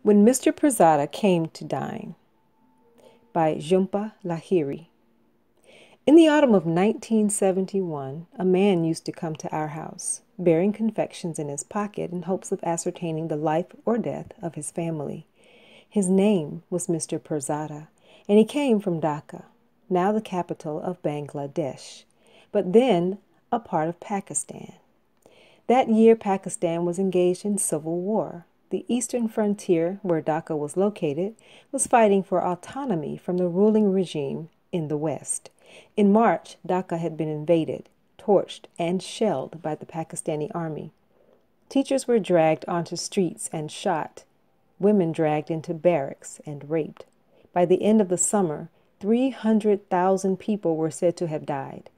When Mr. Pirzada Came to Dine by Jhumpa Lahiri. In the autumn of 1971, a man used to come to our house, bearing confections in his pocket in hopes of ascertaining the life or death of his family. His name was Mr. Pirzada, and he came from Dhaka, now the capital of Bangladesh, but then a part of Pakistan. That year, Pakistan was engaged in civil war. The eastern frontier, where Dhaka was located, was fighting for autonomy from the ruling regime in the west. In March, Dhaka had been invaded, torched, and shelled by the Pakistani army. Teachers were dragged onto streets and shot, women dragged into barracks and raped. By the end of the summer, 300,000 people were said to have died.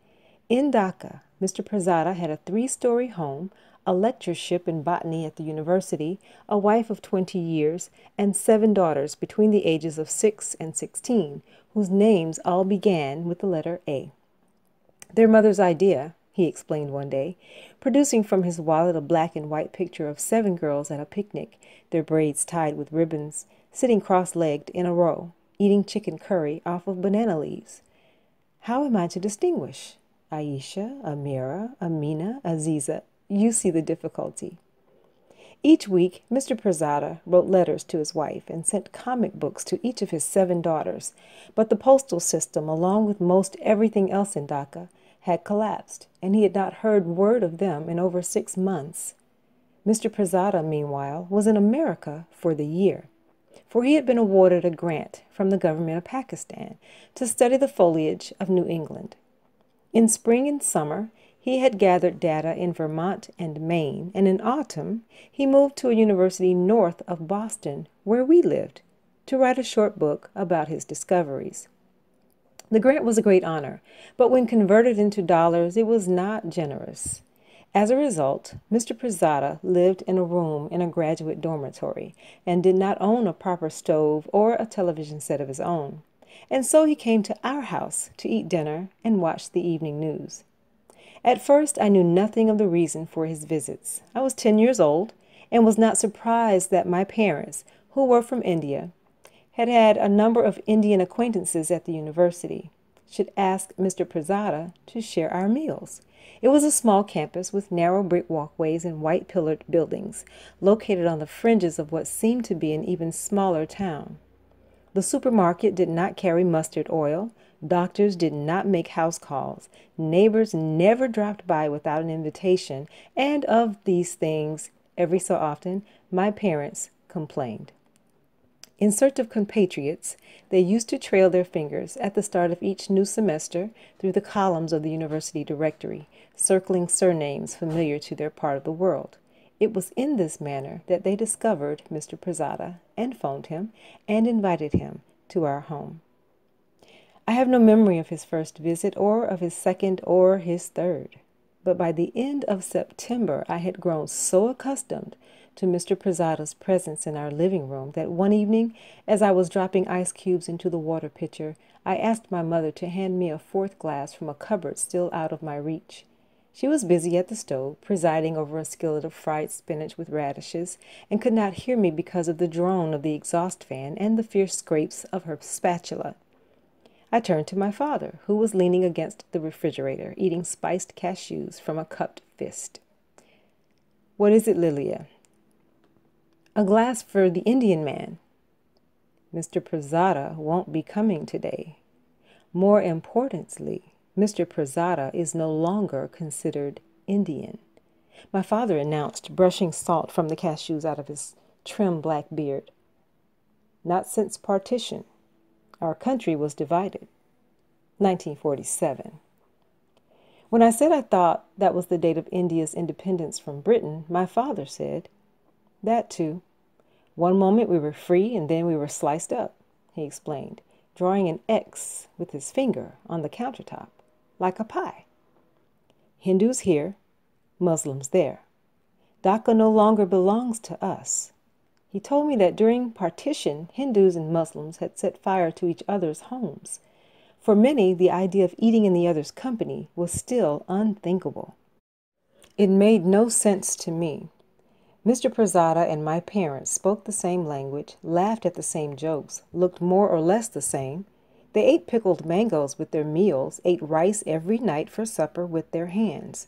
In Dhaka, Mr. Pirzada had a 3-story home, a lectureship in botany at the university, a wife of 20 years, and 7 daughters between the ages of 6 and 16, whose names all began with the letter A. Their mother's idea, he explained one day, producing from his wallet a black and white picture of 7 girls at a picnic, their braids tied with ribbons, sitting cross-legged in a row, eating chicken curry off of banana leaves. How am I to distinguish? Aisha, Amira, Amina, Aziza, you see the difficulty. Each week, Mr. Pirzada wrote letters to his wife and sent comic books to each of his 7 daughters, but the postal system, along with most everything else in Dhaka, had collapsed, and he had not heard word of them in over 6 months. Mr. Pirzada, meanwhile, was in America for the year, for he had been awarded a grant from the government of Pakistan to study the foliage of New England. In spring and summer, he had gathered data in Vermont and Maine, and in autumn, he moved to a university north of Boston, where we lived, to write a short book about his discoveries. The grant was a great honor, but when converted into dollars, it was not generous. As a result, Mr. Pirzada lived in a room in a graduate dormitory and did not own a proper stove or a television set of his own. And so he came to our house to eat dinner and watch the evening news. At first, I knew nothing of the reason for his visits. I was 10 years old and was not surprised that my parents, who were from India, had had a number of Indian acquaintances at the university, should ask Mr. Pirzada to share our meals. It was a small campus with narrow brick walkways and white pillared buildings, located on the fringes of what seemed to be an even smaller town. The supermarket did not carry mustard oil. Doctors did not make house calls. Neighbors never dropped by without an invitation. And of these things, every so often, my parents complained. In search of compatriots, they used to trail their fingers at the start of each new semester through the columns of the university directory, circling surnames familiar to their part of the world. It was in this manner that they discovered Mr. Pirzada and phoned him and invited him to our home. I have no memory of his first visit or of his second or his third, but by the end of September I had grown so accustomed to Mr. Pirzada's presence in our living room that one evening, as I was dropping ice cubes into the water pitcher, I asked my mother to hand me a 4th glass from a cupboard still out of my reach. She was busy at the stove, presiding over a skillet of fried spinach with radishes, and could not hear me because of the drone of the exhaust fan and the fierce scrapes of her spatula. I turned to my father, who was leaning against the refrigerator, eating spiced cashews from a cupped fist. "What is it, Lilia?" "A glass for the Indian man." "Mr. Pirzada won't be coming today. More importantly, Mr. Pirzada is no longer considered Indian," my father announced, brushing salt from the cashews out of his trim black beard. "Not since partition. Our country was divided. 1947. When I said I thought that was the date of India's independence from Britain, my father said, "That too. One moment we were free and then we were sliced up," he explained, drawing an X with his finger on the countertop, like a pie. "Hindus here, Muslims there. Dhaka no longer belongs to us." He told me that during partition, Hindus and Muslims had set fire to each other's homes. For many, the idea of eating in the other's company was still unthinkable. It made no sense to me. Mr. Pirzada and my parents spoke the same language, laughed at the same jokes, looked more or less the same. They ate pickled mangoes with their meals, ate rice every night for supper with their hands.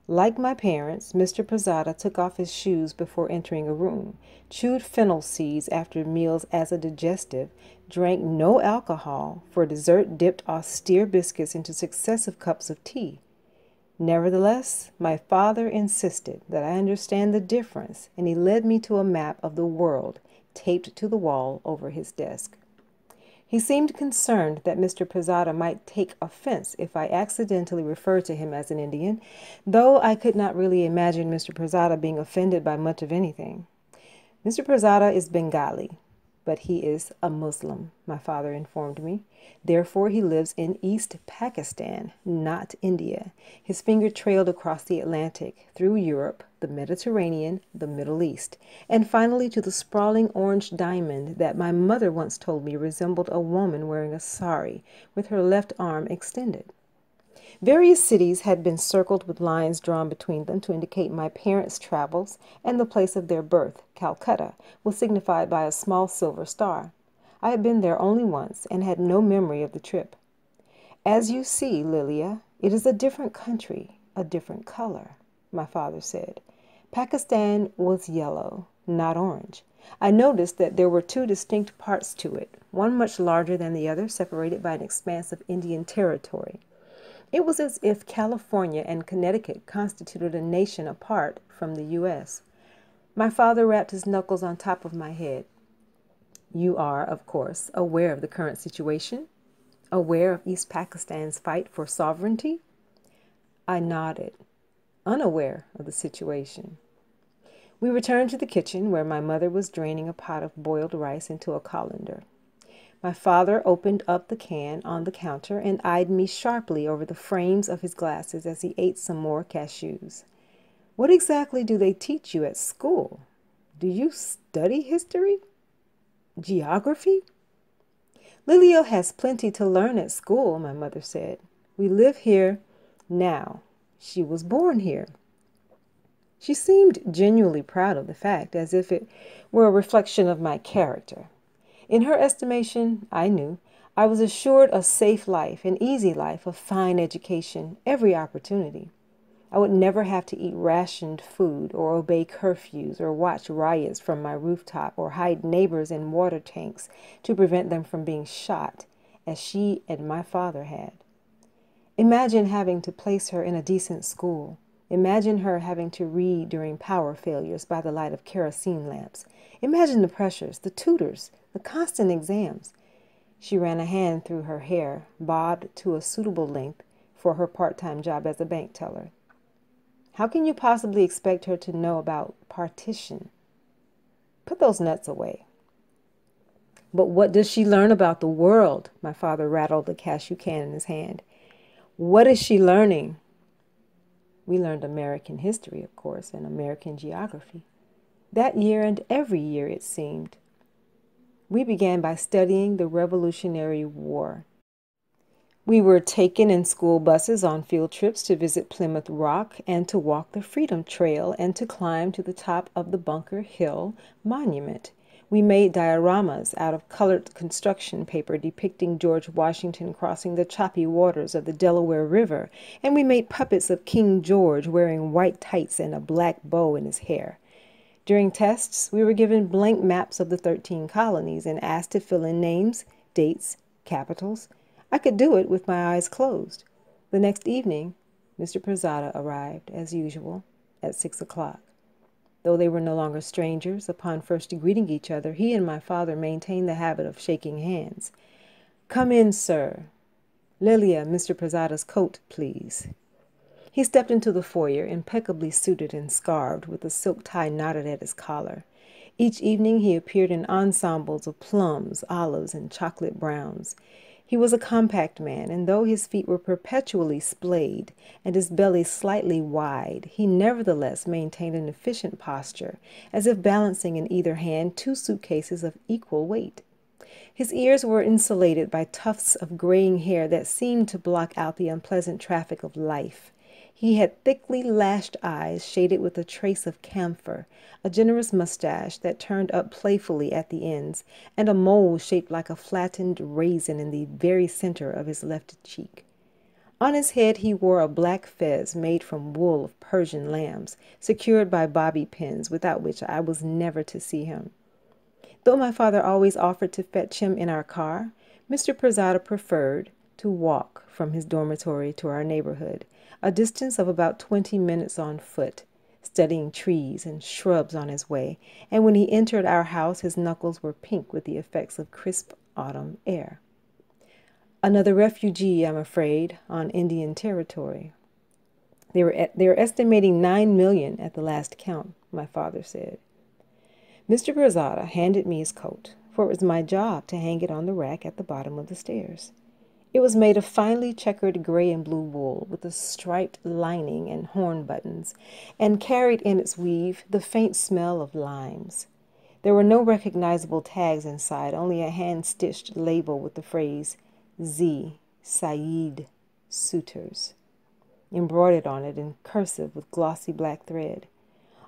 Like my parents, Mr. Pirzada took off his shoes before entering a room, chewed fennel seeds after meals as a digestive, drank no alcohol, for dessert dipped austere biscuits into successive cups of tea. Nevertheless, my father insisted that I understand the difference, and he led me to a map of the world taped to the wall over his desk. He seemed concerned that Mr. Pirzada might take offense if I accidentally referred to him as an Indian, though I could not really imagine Mr. Pirzada being offended by much of anything. Mr. Pirzada is Bengali, but he is a Muslim, my father informed me. Therefore, he lives in East Pakistan, not India. His finger trailed across the Atlantic, through Europe, the Mediterranean, the Middle East, and finally to the sprawling orange diamond that my mother once told me resembled a woman wearing a sari, with her left arm extended. Various cities had been circled with lines drawn between them to indicate my parents' travels, and the place of their birth, Calcutta, was signified by a small silver star. I had been there only once and had no memory of the trip. As you see, Lilia, it is a different country, a different color, my father said. Pakistan was yellow, not orange. I noticed that there were two distinct parts to it, one much larger than the other, separated by an expanse of Indian territory. It was as if California and Connecticut constituted a nation apart from the U.S. My father rapped his knuckles on top of my head. You are, of course, aware of the current situation? Aware of East Pakistan's fight for sovereignty? I nodded, unaware of the situation. We returned to the kitchen, where my mother was draining a pot of boiled rice into a colander. My father opened up the can on the counter and eyed me sharply over the frames of his glasses as he ate some more cashews. What exactly do they teach you at school? Do you study history? Geography? Lilio has plenty to learn at school, my mother said. We live here now. She was born here. She seemed genuinely proud of the fact, as if it were a reflection of my character. In her estimation, I knew, I was assured a safe life, an easy life, a fine education, every opportunity. I would never have to eat rationed food or obey curfews or watch riots from my rooftop or hide neighbors in water tanks to prevent them from being shot, as she and my father had. Imagine having to place her in a decent school. Imagine her having to read during power failures by the light of kerosene lamps. Imagine the pressures, the tutors, the constant exams. She ran a hand through her hair, bobbed to a suitable length for her part-time job as a bank teller. How can you possibly expect her to know about partition? Put those nuts away. But what does she learn about the world? My father rattled the cashew can in his hand. What is she learning? We learned American history, of course, and American geography. That year and every year, it seemed. We began by studying the Revolutionary War. We were taken in school buses on field trips to visit Plymouth Rock and to walk the Freedom Trail and to climb to the top of the Bunker Hill Monument. We made dioramas out of colored construction paper depicting George Washington crossing the choppy waters of the Delaware River, and we made puppets of King George wearing white tights and a black bow in his hair. During tests, we were given blank maps of the 13 colonies and asked to fill in names, dates, capitals. I could do it with my eyes closed. The next evening, Mr. Pirzada arrived, as usual, at 6 o'clock. Though they were no longer strangers, upon first greeting each other, he and my father maintained the habit of shaking hands. Come in, sir. Lilia, Mr. Pirzada's coat, please. He stepped into the foyer, impeccably suited and scarved, with a silk tie knotted at his collar. Each evening he appeared in ensembles of plums, olives, and chocolate browns. He was a compact man, and though his feet were perpetually splayed and his belly slightly wide, he nevertheless maintained an efficient posture, as if balancing in either hand 2 suitcases of equal weight. His ears were insulated by tufts of graying hair that seemed to block out the unpleasant traffic of life. He had thickly lashed eyes shaded with a trace of camphor, a generous mustache that turned up playfully at the ends, and a mole shaped like a flattened raisin in the very center of his left cheek. On his head he wore a black fez made from wool of Persian lambs, secured by bobby pins, without which I was never to see him. Though my father always offered to fetch him in our car, Mr. Pirzada preferred to walk from his dormitory to our neighborhood, a distance of about 20 minutes on foot, studying trees and shrubs on his way, and when he entered our house his knuckles were pink with the effects of crisp autumn air. Another refugee, I'm afraid, on Indian territory. They were estimating 9 million at the last count, my father said. Mr. Pirzada handed me his coat, for it was my job to hang it on the rack at the bottom of the stairs. It was made of finely checkered gray and blue wool, with a striped lining and horn buttons, and carried in its weave the faint smell of limes. There were no recognizable tags inside, only a hand-stitched label with the phrase, Z. Saeed Suitors, embroidered on it in cursive with glossy black thread.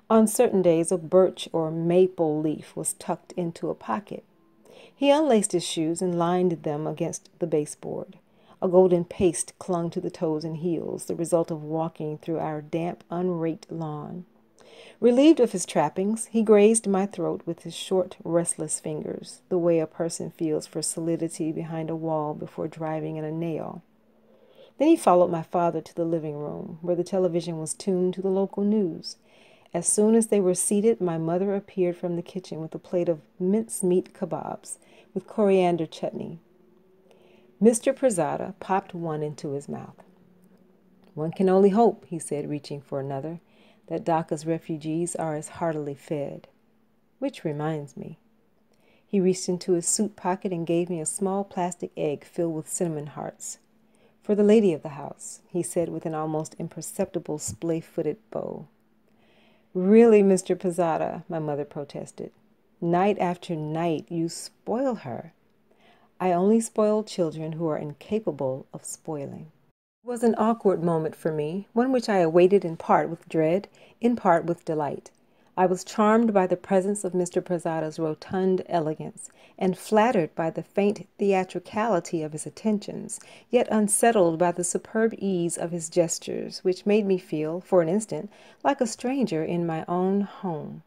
On certain days, a birch or maple leaf was tucked into a pocket. He unlaced his shoes and lined them against the baseboard. A golden paste clung to the toes and heels, the result of walking through our damp, unraked lawn. Relieved of his trappings, he grazed my throat with his short, restless fingers, the way a person feels for solidity behind a wall before driving in a nail. Then he followed my father to the living room, where the television was tuned to the local news. As soon as they were seated, my mother appeared from the kitchen with a plate of mincemeat kebabs with coriander chutney. Mr. Pirzada popped one into his mouth. "One can only hope," he said, reaching for another, "that Dhaka's refugees are as heartily fed. Which reminds me." He reached into his suit pocket and gave me a small plastic egg filled with cinnamon hearts. "For the lady of the house," he said with an almost imperceptible splay-footed bow. "Really, Mr. Pirzada," my mother protested. "Night after night you spoil her." "I only spoil children who are incapable of spoiling." It was an awkward moment for me, one which I awaited in part with dread, in part with delight. I was charmed by the presence of Mr. Pirzada's rotund elegance, and flattered by the faint theatricality of his attentions, yet unsettled by the superb ease of his gestures, which made me feel, for an instant, like a stranger in my own home.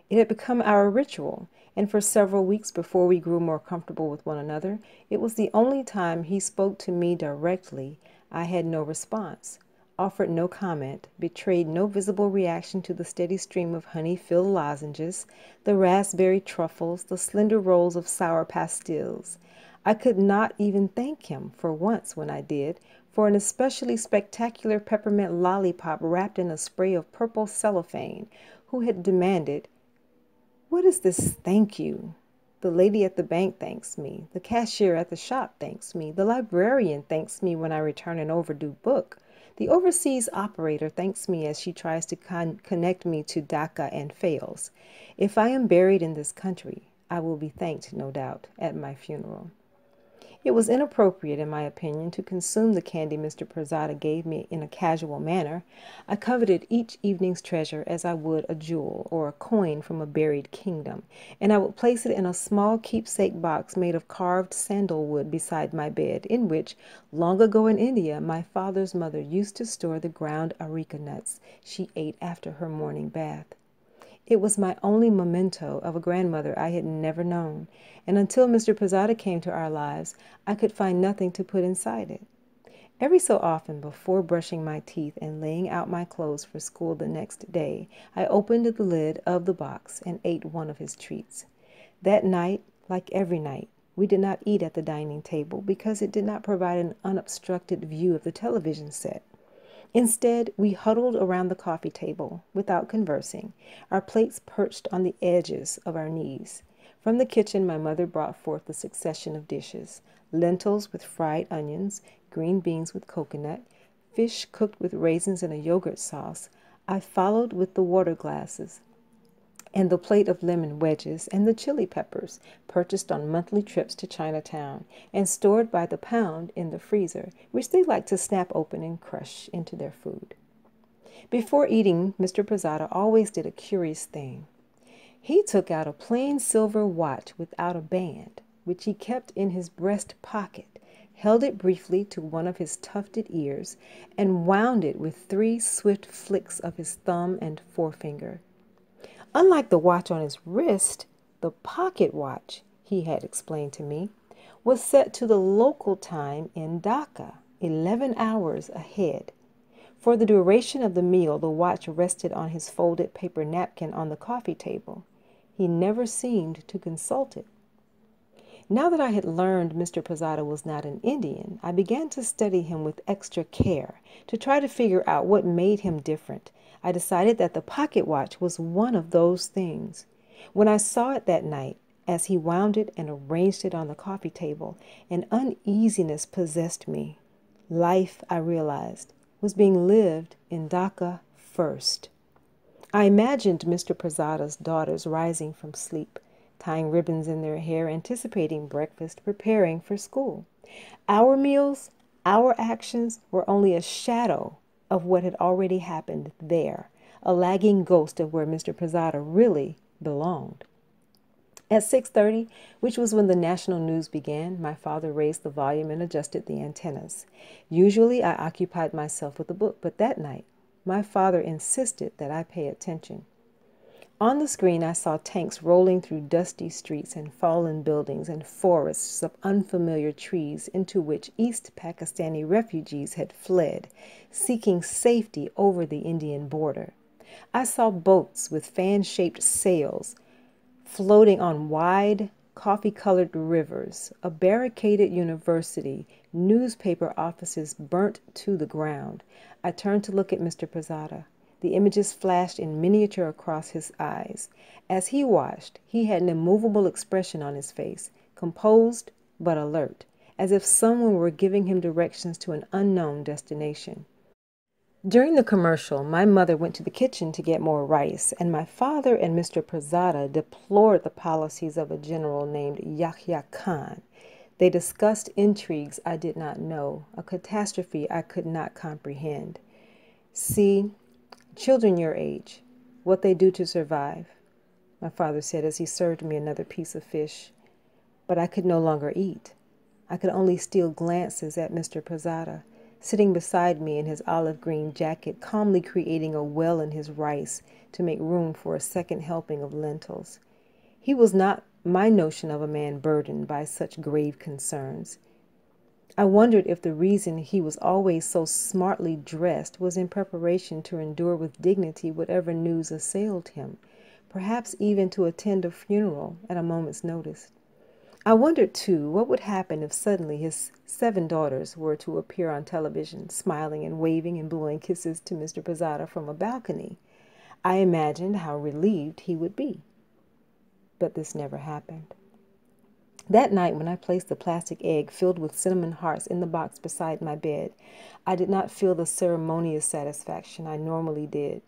It had become our ritual, and for several weeks before we grew more comfortable with one another, it was the only time he spoke to me directly. I had no response, offered no comment, betrayed no visible reaction to the steady stream of honey-filled lozenges, the raspberry truffles, the slender rolls of sour pastilles. I could not even thank him for once when I did, for an especially spectacular peppermint lollipop wrapped in a spray of purple cellophane, who had demanded, "What is this thank you? The lady at the bank thanks me. The cashier at the shop thanks me. The librarian thanks me when I return an overdue book. The overseas operator thanks me as she tries to connect me to Dhaka and fails. If I am buried in this country, I will be thanked, no doubt, at my funeral." It was inappropriate, in my opinion, to consume the candy Mr. Pirzada gave me in a casual manner. I coveted each evening's treasure as I would a jewel or a coin from a buried kingdom, and I would place it in a small keepsake box made of carved sandalwood beside my bed, in which, long ago in India, my father's mother used to store the ground areca nuts she ate after her morning bath. It was my only memento of a grandmother I had never known, and until Mr. Pirzada came to our lives, I could find nothing to put inside it. Every so often, before brushing my teeth and laying out my clothes for school the next day, I opened the lid of the box and ate one of his treats. That night, like every night, we did not eat at the dining table because it did not provide an unobstructed view of the television set. Instead, we huddled around the coffee table without conversing, our plates perched on the edges of our knees. From the kitchen, my mother brought forth a succession of dishes: lentils with fried onions, green beans with coconut, fish cooked with raisins in a yogurt sauce. I followed with the water glasses and the plate of lemon wedges and the chili peppers, purchased on monthly trips to Chinatown and stored by the pound in the freezer, which they liked to snap open and crush into their food. Before eating, Mr. Pirzada always did a curious thing. He took out a plain silver watch without a band, which he kept in his breast pocket, held it briefly to one of his tufted ears, and wound it with 3 swift flicks of his thumb and forefinger. Unlike the watch on his wrist, the pocket watch, he had explained to me, was set to the local time in Dhaka, 11 hours ahead. For the duration of the meal, the watch rested on his folded paper napkin on the coffee table. He never seemed to consult it. Now that I had learned Mr. Pirzada was not an Indian, I began to study him with extra care, to try to figure out what made him different. I decided that the pocket watch was one of those things. When I saw it that night, as he wound it and arranged it on the coffee table, an uneasiness possessed me. Life, I realized, was being lived in Dhaka first. I imagined Mr. Pirzada's daughters rising from sleep, tying ribbons in their hair, anticipating breakfast, preparing for school. Our meals, our actions were only a shadow of what had already happened there, a lagging ghost of where Mr. Pirzada really belonged. At 6:30, which was when the national news began, my father raised the volume and adjusted the antennas. Usually I occupied myself with a book, but that night my father insisted that I pay attention. On the screen, I saw tanks rolling through dusty streets and fallen buildings and forests of unfamiliar trees into which East Pakistani refugees had fled, seeking safety over the Indian border. I saw boats with fan-shaped sails floating on wide, coffee-colored rivers, a barricaded university, newspaper offices burnt to the ground. I turned to look at Mr. Pirzada. The images flashed in miniature across his eyes. As he watched, he had an immovable expression on his face, composed but alert, as if someone were giving him directions to an unknown destination. During the commercial, my mother went to the kitchen to get more rice, and my father and Mr. Pirzada deplored the policies of a general named Yahya Khan. They discussed intrigues I did not know, a catastrophe I could not comprehend. See, children your age, what they do to survive, my father said as he served me another piece of fish. But I could no longer eat. I could only steal glances at Mr. Pirzada, sitting beside me in his olive green jacket, calmly creating a well in his rice to make room for a second helping of lentils. He was not my notion of a man burdened by such grave concerns. I wondered if the reason he was always so smartly dressed was in preparation to endure with dignity whatever news assailed him, perhaps even to attend a funeral at a moment's notice. I wondered, too, what would happen if suddenly his 7 daughters were to appear on television, smiling and waving and blowing kisses to Mr. Pirzada from a balcony. I imagined how relieved he would be. But this never happened. That night, when I placed the plastic egg filled with cinnamon hearts in the box beside my bed, I did not feel the ceremonious satisfaction I normally did.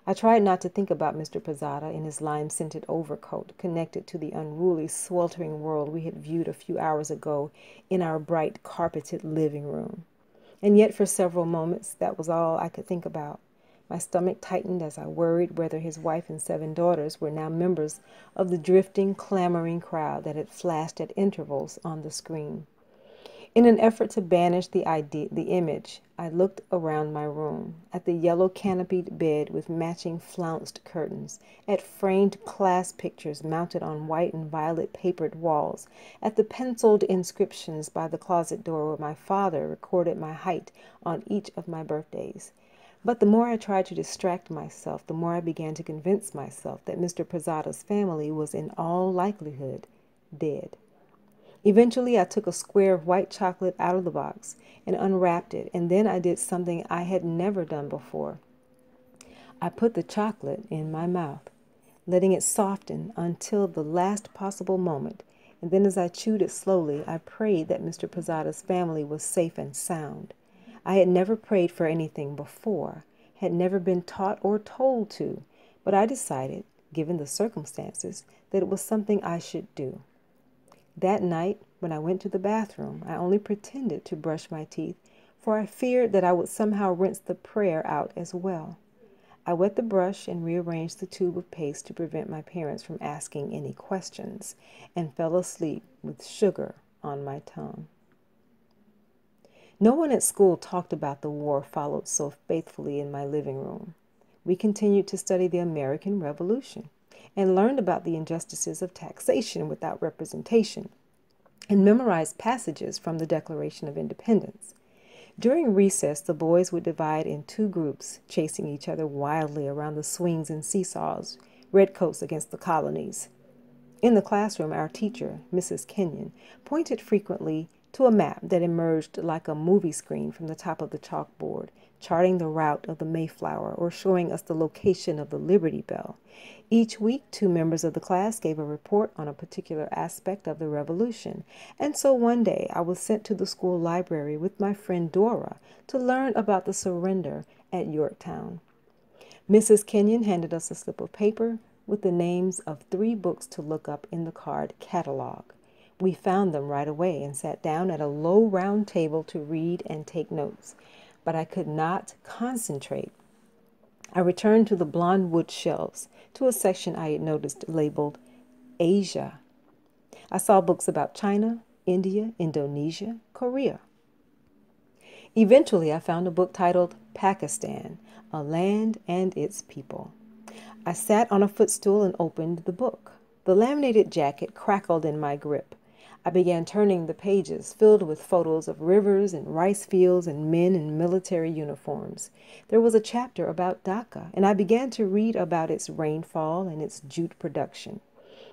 I tried not to think about Mr. Pirzada in his lime-scented overcoat, connected to the unruly, sweltering world we had viewed a few hours ago in our bright, carpeted living room. And yet for several moments, that was all I could think about. My stomach tightened as I worried whether his wife and 7 daughters were now members of the drifting, clamoring crowd that had flashed at intervals on the screen. In an effort to banish the image, I looked around my room, at the yellow canopied bed with matching flounced curtains, at framed class pictures mounted on white and violet papered walls, at the penciled inscriptions by the closet door where my father recorded my height on each of my birthdays. But the more I tried to distract myself, the more I began to convince myself that Mr. Pirzada's family was in all likelihood dead. Eventually, I took a square of white chocolate out of the box and unwrapped it, and then I did something I had never done before. I put the chocolate in my mouth, letting it soften until the last possible moment, and then as I chewed it slowly, I prayed that Mr. Pirzada's family was safe and sound. I had never prayed for anything before, had never been taught or told to, but I decided, given the circumstances, that it was something I should do. That night, when I went to the bathroom, I only pretended to brush my teeth, for I feared that I would somehow rinse the prayer out as well. I wet the brush and rearranged the tube of paste to prevent my parents from asking any questions, and fell asleep with sugar on my tongue. No one at school talked about the war followed so faithfully in my living room. We continued to study the American Revolution and learned about the injustices of taxation without representation, and memorized passages from the Declaration of Independence. During recess, the boys would divide in two groups, chasing each other wildly around the swings and seesaws, redcoats against the colonies. In the classroom, our teacher, Mrs. Kenyon, pointed frequently to a map that emerged like a movie screen from the top of the chalkboard, charting the route of the Mayflower or showing us the location of the Liberty Bell. Each week, two members of the class gave a report on a particular aspect of the Revolution, and so one day I was sent to the school library with my friend Dora to learn about the surrender at Yorktown. Mrs. Kenyon handed us a slip of paper with the names of 3 books to look up in the card catalog. We found them right away and sat down at a low round table to read and take notes, but I could not concentrate. I returned to the blonde wood shelves, to a section I had noticed labeled Asia. I saw books about China, India, Indonesia, Korea. Eventually, I found a book titled Pakistan, A Land and Its People. I sat on a footstool and opened the book. The laminated jacket crackled in my grip. I began turning the pages, filled with photos of rivers and rice fields and men in military uniforms. There was a chapter about Dhaka, and I began to read about its rainfall and its jute production.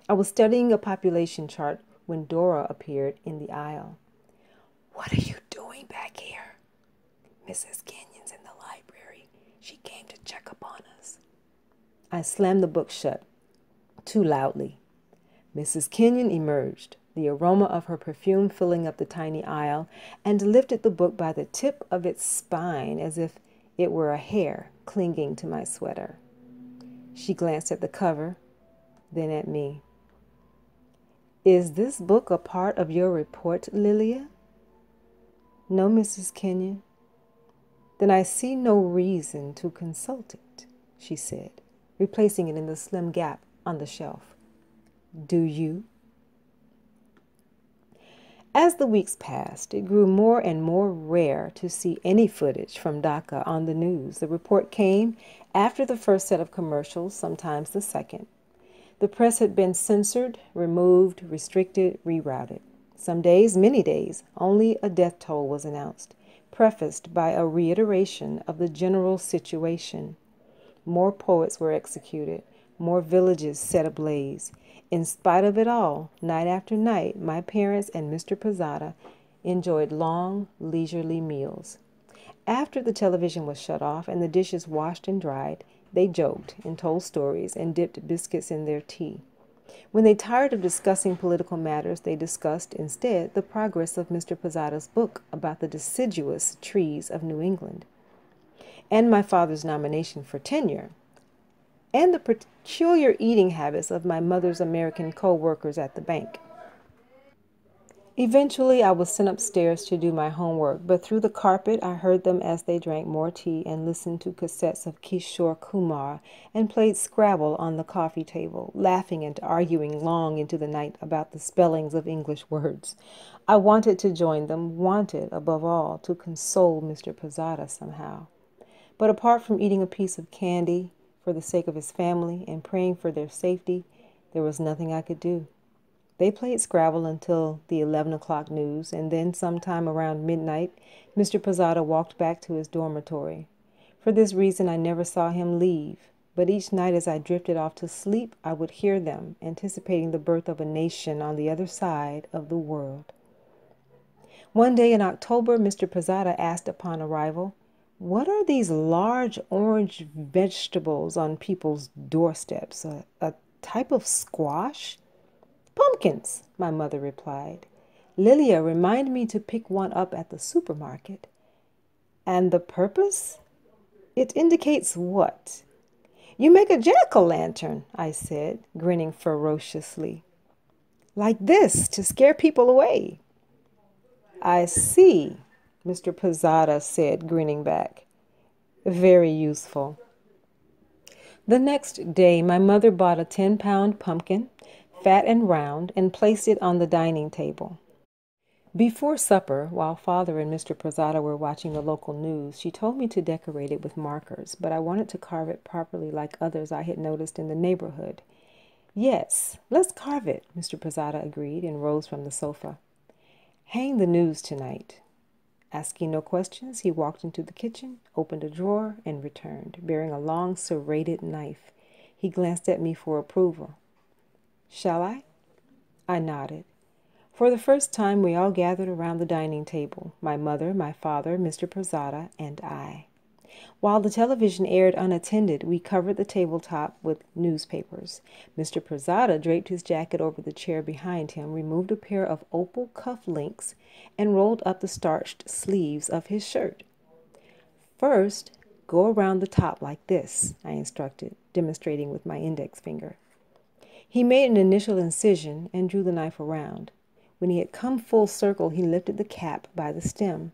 I was studying a population chart when Dora appeared in the aisle. "What are you doing back here?" "Mrs. Kenyon's in the library. She came to check upon us." I slammed the book shut, too loudly. Mrs. Kenyon emerged, the aroma of her perfume filling up the tiny aisle, and lifted the book by the tip of its spine as if it were a hair clinging to my sweater. She glanced at the cover, then at me. "Is this book a part of your report, Lilia?" "No, Mrs. Kenyon." "Then I see no reason to consult it," she said, replacing it in the slim gap on the shelf. "Do you?" As the weeks passed, it grew more and more rare to see any footage from Dhaka on the news. The report came after the first set of commercials, sometimes the second. The press had been censored, removed, restricted, rerouted. Some days, many days, only a death toll was announced, prefaced by a reiteration of the general situation. More poets were executed, more villages set ablaze. In spite of it all, night after night, my parents and Mr. Pirzada enjoyed long, leisurely meals. After the television was shut off and the dishes washed and dried, they joked and told stories and dipped biscuits in their tea. When they tired of discussing political matters, they discussed instead the progress of Mr. Pirzada's book about the deciduous trees of New England, and my father's nomination for tenure, and the peculiar eating habits of my mother's American co-workers at the bank. Eventually, I was sent upstairs to do my homework, but through the carpet I heard them as they drank more tea and listened to cassettes of Kishore Kumar and played Scrabble on the coffee table, laughing and arguing long into the night about the spellings of English words. I wanted to join them, wanted, above all, to console Mr. Pirzada somehow. But apart from eating a piece of candy for the sake of his family and praying for their safety, there was nothing I could do. They played Scrabble until the 11 o'clock news, and then sometime around midnight, Mr. Pirzada walked back to his dormitory. For this reason, I never saw him leave, but each night as I drifted off to sleep, I would hear them, anticipating the birth of a nation on the other side of the world. One day in October, Mr. Pirzada asked upon arrival, "What are these large orange vegetables on people's doorsteps? A type of squash?" "Pumpkins," my mother replied. "Lilia, remind me to pick one up at the supermarket." "And the purpose?" "It indicates what?" "You make a jack-o'-lantern," I said, grinning ferociously. "Like this, to scare people away." "I see," Mr. Pirzada said, grinning back. Very useful. The next day, my mother bought a 10-pound pumpkin, fat and round, and placed it on the dining table. Before supper, while Father and Mr. Pirzada were watching the local news, she told me to decorate it with markers, but I wanted to carve it properly like others I had noticed in the neighborhood. Yes, let's carve it, Mr. Pirzada agreed and rose from the sofa. Hang the news tonight. Asking no questions, he walked into the kitchen, opened a drawer, and returned, bearing a long serrated knife. He glanced at me for approval. Shall I? I nodded. For the first time, we all gathered around the dining table, my mother, my father, Mr. Pirzada, and I. While the television aired unattended, we covered the tabletop with newspapers. Mr. Pirzada draped his jacket over the chair behind him, removed a pair of opal cuff links, and rolled up the starched sleeves of his shirt. First, go around the top like this, I instructed, demonstrating with my index finger. He made an initial incision and drew the knife around. When he had come full circle, he lifted the cap by the stem.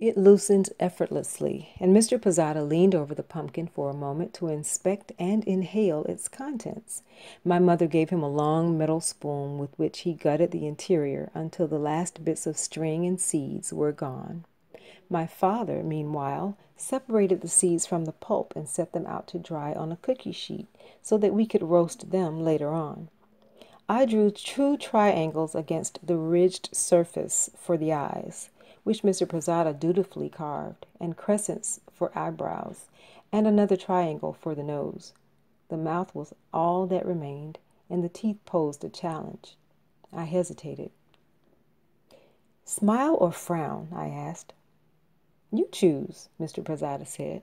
It loosened effortlessly, and Mr. Pirzada leaned over the pumpkin for a moment to inspect and inhale its contents. My mother gave him a long metal spoon with which he gutted the interior until the last bits of string and seeds were gone. My father, meanwhile, separated the seeds from the pulp and set them out to dry on a cookie sheet so that we could roast them later on. I drew two triangles against the ridged surface for the eyes, which Mr. Pirzada dutifully carved, and crescents for eyebrows, and another triangle for the nose. The mouth was all that remained, and the teeth posed a challenge. I hesitated. Smile or frown? I asked. You choose, Mr. Pirzada said.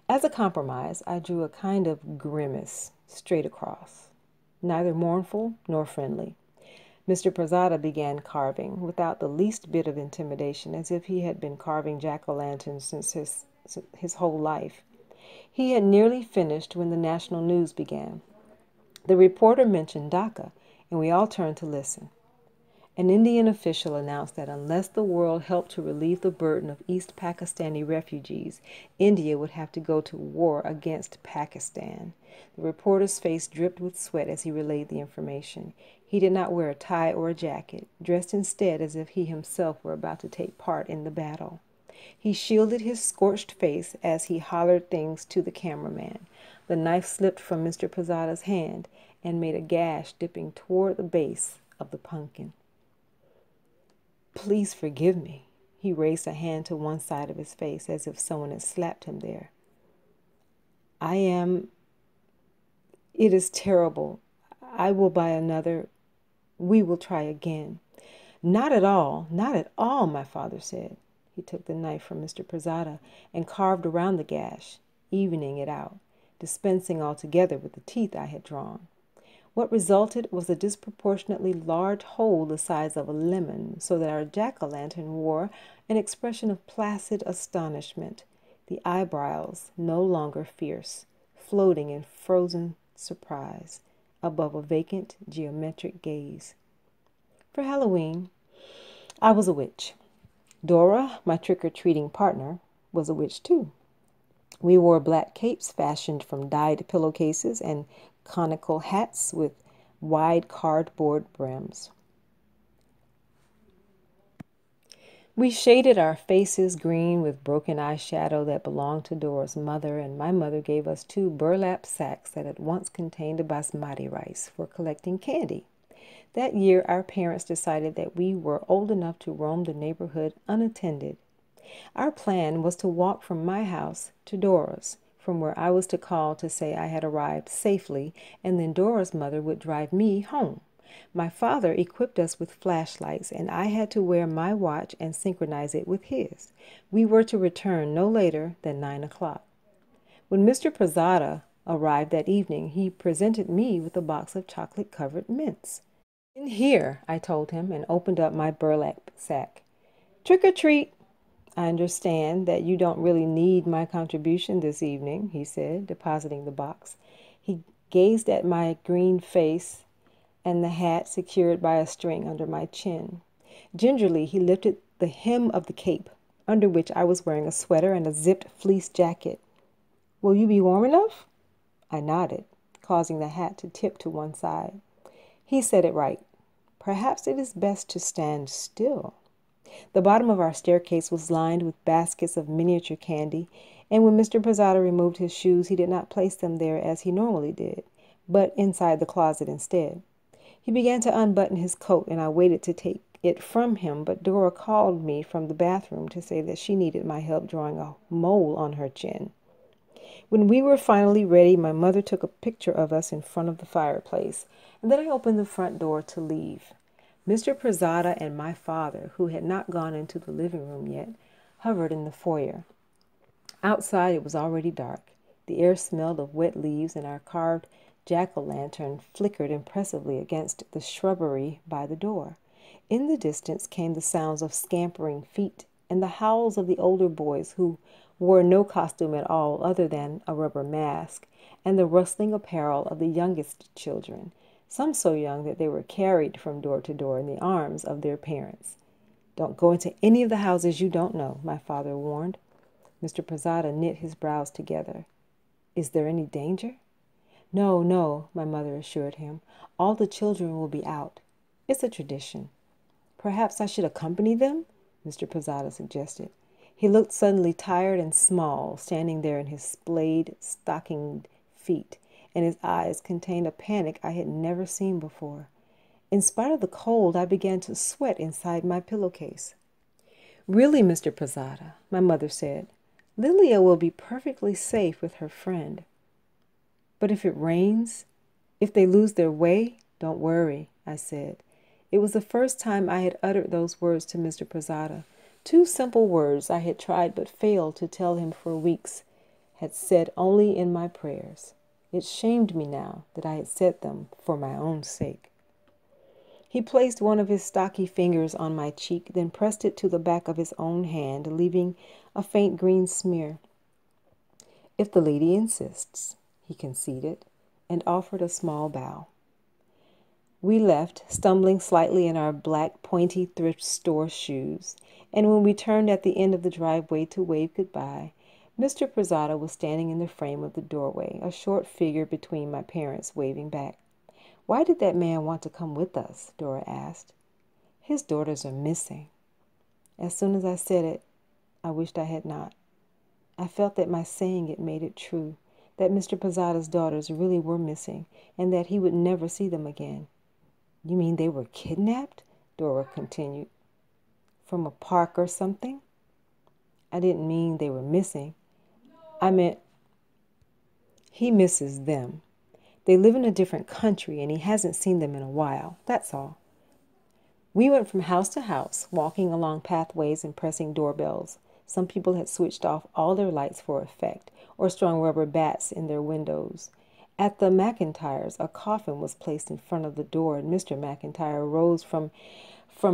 As a compromise, I drew a kind of grimace straight across, neither mournful nor friendly. Mr. Pirzada began carving without the least bit of intimidation, as if he had been carving jack-o'-lanterns since his whole life. He had nearly finished when the national news began. The reporter mentioned Dhaka, and we all turned to listen. An Indian official announced that unless the world helped to relieve the burden of East Pakistani refugees, India would have to go to war against Pakistan. The reporter's face dripped with sweat as he relayed the information. He did not wear a tie or a jacket, dressed instead as if he himself were about to take part in the battle. He shielded his scorched face as he hollered things to the cameraman. The knife slipped from Mr. Pirzada's hand and made a gash dipping toward the base of the pumpkin. Please forgive me. He raised a hand to one side of his face as if someone had slapped him there. It is terrible. I will buy another. We will try again. Not at all, my father said. He took the knife from Mr. Pirzada and carved around the gash, evening it out, dispensing altogether with the teeth I had drawn. What resulted was a disproportionately large hole the size of a lemon, so that our jack-o'-lantern wore an expression of placid astonishment, the eyebrows no longer fierce, floating in frozen surprise above a vacant geometric gaze. For Halloween, I was a witch. Dora, my trick-or-treating partner, was a witch too. We wore black capes fashioned from dyed pillowcases and conical hats with wide cardboard brims. We shaded our faces green with broken eyeshadow that belonged to Dora's mother, and my mother gave us 2 burlap sacks that had once contained basmati rice for collecting candy. That year, our parents decided that we were old enough to roam the neighborhood unattended. Our plan was to walk from my house to Dora's, from where I was to call to say I had arrived safely, and then Dora's mother would drive me home. My father equipped us with flashlights, and I had to wear my watch and synchronize it with his. We were to return no later than 9 o'clock. When Mr. Pirzada arrived that evening, he presented me with a box of chocolate-covered mints. In here, I told him, and opened up my burlap sack. Trick or treat. I understand that you don't really need my contribution this evening, he said, depositing the box. He gazed at my green face and the hat secured by a string under my chin. Gingerly, he lifted the hem of the cape under which I was wearing a sweater and a zipped fleece jacket. "Will you be warm enough?" I nodded, causing the hat to tip to one side. He said it right. Perhaps it is best to stand still. The bottom of our staircase was lined with baskets of miniature candy, and when Mr. Pirzada removed his shoes, he did not place them there as he normally did, but inside the closet instead. He began to unbutton his coat, and I waited to take it from him, but Dora called me from the bathroom to say that she needed my help drawing a mole on her chin. When we were finally ready, my mother took a picture of us in front of the fireplace, and then I opened the front door to leave. Mr. Pirzada and my father, who had not gone into the living room yet, hovered in the foyer. Outside it was already dark. The air smelled of wet leaves, and our carved jack-o'-lantern flickered impressively against the shrubbery by the door. In the distance came the sounds of scampering feet and the howls of the older boys who wore no costume at all other than a rubber mask, and the rustling apparel of the youngest children, some so young that they were carried from door to door in the arms of their parents. "Don't go into any of the houses you don't know," my father warned. Mr. Pirzada knit his brows together. "Is there any danger?" "No, no," my mother assured him. "All the children will be out. It's a tradition." "Perhaps I should accompany them?" Mr. Pirzada suggested. He looked suddenly tired and small, standing there in his splayed, stockinged feet, and his eyes contained a panic I had never seen before. In spite of the cold, I began to sweat inside my pillowcase. "Really, Mr. Pirzada," my mother said, "Lilia will be perfectly safe with her friend." "But if it rains? If they lose their way?" "Don't worry," I said. It was the first time I had uttered those words to Mr. Pirzada. Two simple words I had tried but failed to tell him for weeks, had said only in my prayers. It shamed me now that I had said them for my own sake. He placed one of his stocky fingers on my cheek, then pressed it to the back of his own hand, leaving a faint green smear. "If the lady insists," he conceded, and offered a small bow. We left, stumbling slightly in our black, pointy thrift store shoes, and when we turned at the end of the driveway to wave goodbye, Mr. Pirzada was standing in the frame of the doorway, a short figure between my parents, waving back. "Why did that man want to come with us?" Dora asked. "His daughters are missing." As soon as I said it, I wished I had not. I felt that my saying it made it true, that Mr. Pirzada's daughters really were missing, and that he would never see them again. "You mean they were kidnapped?" Dora continued. "From a park or something?" "I didn't mean they were missing. I meant he misses them. They live in a different country, and he hasn't seen them in a while. That's all." We went from house to house, walking along pathways and pressing doorbells. Some people had switched off all their lights for effect, or strung rubber bats in their windows. At the McIntyres, a coffin was placed in front of the door, and Mr. McIntyre rose from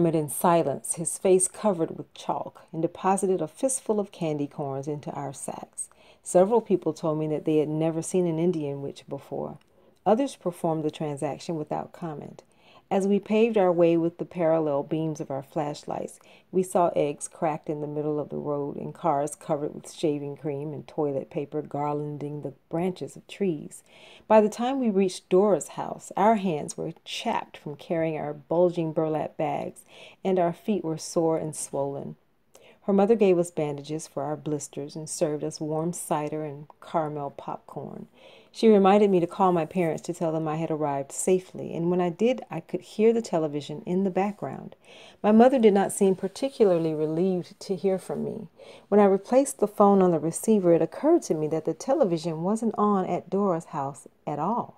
it in silence, his face covered with chalk, and deposited a fistful of candy corns into our sacks. Several people told me that they had never seen an Indian witch before. Others performed the transaction without comment. As we paved our way with the parallel beams of our flashlights, we saw eggs cracked in the middle of the road and cars covered with shaving cream and toilet paper garlanding the branches of trees. By the time we reached Dora's house, our hands were chapped from carrying our bulging burlap bags, and our feet were sore and swollen. Her mother gave us bandages for our blisters and served us warm cider and caramel popcorn. She reminded me to call my parents to tell them I had arrived safely, and when I did, I could hear the television in the background. My mother did not seem particularly relieved to hear from me. When I replaced the phone on the receiver, it occurred to me that the television wasn't on at Dora's house at all.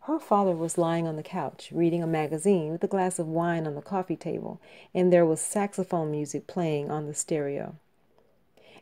Her father was lying on the couch, reading a magazine with a glass of wine on the coffee table, and there was saxophone music playing on the stereo.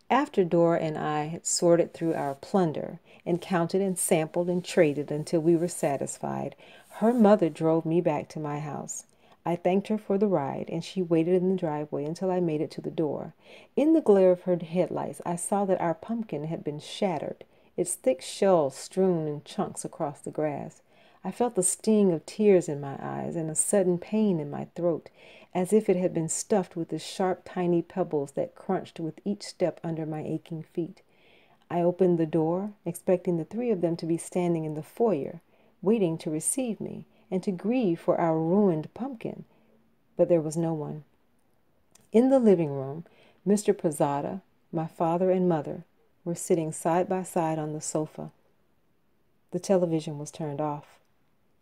After Dora and I had sorted through our plunder and counted and sampled and traded until we were satisfied, her mother drove me back to my house. I thanked her for the ride, and she waited in the driveway until I made it to the door. In the glare of her headlights, I saw that our pumpkin had been shattered, its thick shell strewn in chunks across the grass. I felt the sting of tears in my eyes and a sudden pain in my throat, as if it had been stuffed with the sharp, tiny pebbles that crunched with each step under my aching feet. I opened the door, expecting the three of them to be standing in the foyer, waiting to receive me and to grieve for our ruined pumpkin, but there was no one. In the living room, Mr. Pirzada, my father and mother, were sitting side by side on the sofa. The television was turned off,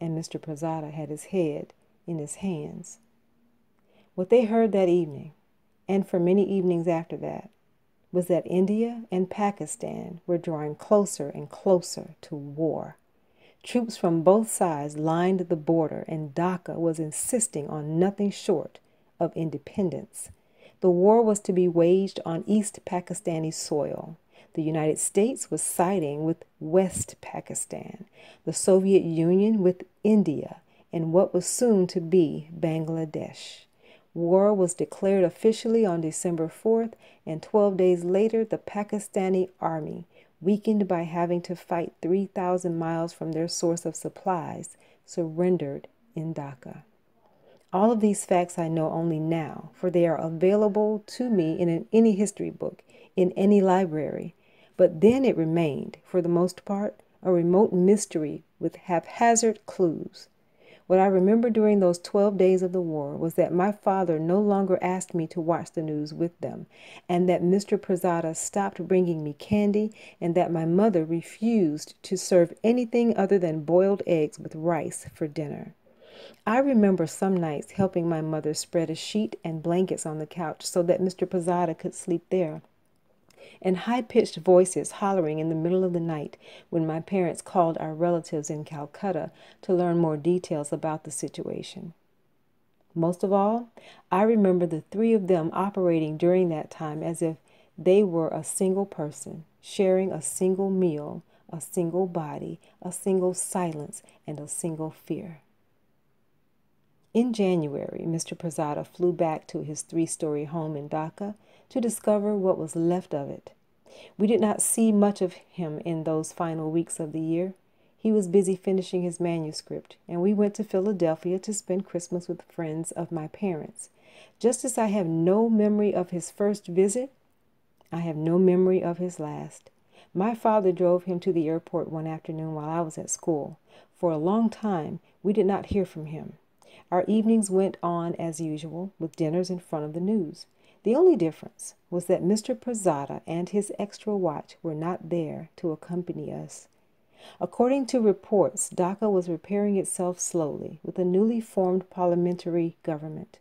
and Mr. Pirzada had his head in his hands. What they heard that evening, and for many evenings after that, was that India and Pakistan were drawing closer and closer to war. Troops from both sides lined the border, and Dhaka was insisting on nothing short of independence. The war was to be waged on East Pakistani soil. The United States was siding with West Pakistan, the Soviet Union with India, and what was soon to be Bangladesh. War was declared officially on December 4th, and 12 days later, the Pakistani army, weakened by having to fight 3,000 miles from their source of supplies, surrendered in Dhaka. All of these facts I know only now, for they are available to me in any history book, in any library. But then it remained, for the most part, a remote mystery with haphazard clues. What I remember during those 12 days of the war was that my father no longer asked me to watch the news with them, and that Mr. Pirzada stopped bringing me candy, and that my mother refused to serve anything other than boiled eggs with rice for dinner. I remember some nights helping my mother spread a sheet and blankets on the couch so that Mr. Pirzada could sleep there, and high-pitched voices hollering in the middle of the night when my parents called our relatives in Calcutta to learn more details about the situation. Most of all, I remember the three of them operating during that time as if they were a single person, sharing a single meal, a single body, a single silence, and a single fear. In January, Mr. Pirzada flew back to his three-story home in Dhaka to discover what was left of it. We did not see much of him in those final weeks of the year. He was busy finishing his manuscript, and we went to Philadelphia to spend Christmas with friends of my parents. Just as I have no memory of his first visit, I have no memory of his last. My father drove him to the airport one afternoon while I was at school. For a long time, we did not hear from him. Our evenings went on as usual, with dinners in front of the news. The only difference was that Mr. Pirzada and his extra watch were not there to accompany us. According to reports, Dhaka was repairing itself slowly with a newly formed parliamentary government.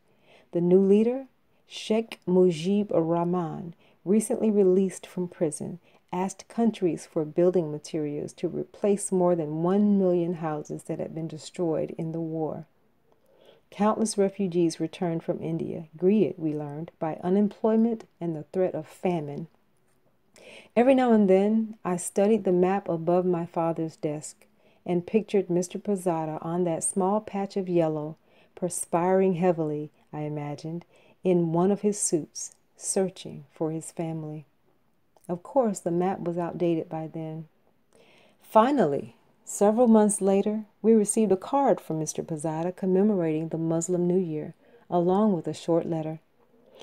The new leader, Sheikh Mujib Rahman, recently released from prison, asked countries for building materials to replace more than 1 million houses that had been destroyed in the war. Countless refugees returned from India, greeted, we learned, by unemployment and the threat of famine. Every now and then, I studied the map above my father's desk and pictured Mr. Pirzada on that small patch of yellow, perspiring heavily, I imagined, in one of his suits, searching for his family. Of course, the map was outdated by then. Finally, several months later, we received a card from Mr. Pirzada commemorating the Muslim New Year, along with a short letter.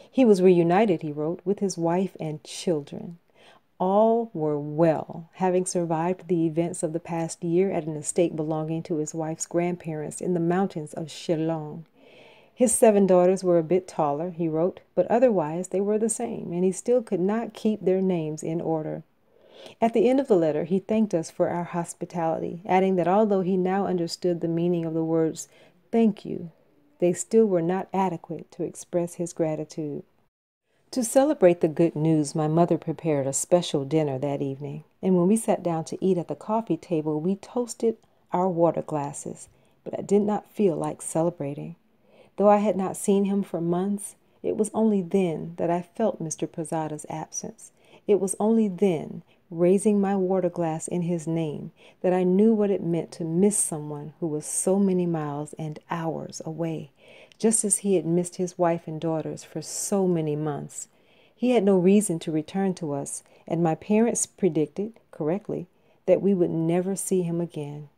He was reunited, he wrote, with his wife and children. All were well, having survived the events of the past year at an estate belonging to his wife's grandparents in the mountains of Shillong. His 7 daughters were a bit taller, he wrote, but otherwise they were the same, and he still could not keep their names in order. At the end of the letter, he thanked us for our hospitality, adding that although he now understood the meaning of the words "thank you," they still were not adequate to express his gratitude. To celebrate the good news, my mother prepared a special dinner that evening, and when we sat down to eat at the coffee table, we toasted our water glasses, but I did not feel like celebrating. Though I had not seen him for months, it was only then that I felt Mr. Pirzada's absence. It was only then, raising my water glass in his name, that I knew what it meant to miss someone who was so many miles and hours away, just as he had missed his wife and daughters for so many months. He had no reason to return to us, and my parents predicted, correctly, that we would never see him again.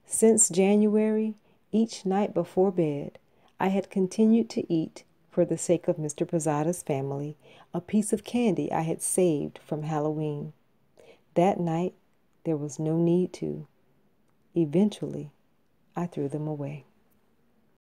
Since January, each night before bed, I had continued to eat, for the sake of Mr. Pirzada's family, a piece of candy I had saved from Halloween. That night, there was no need to. Eventually, I threw them away.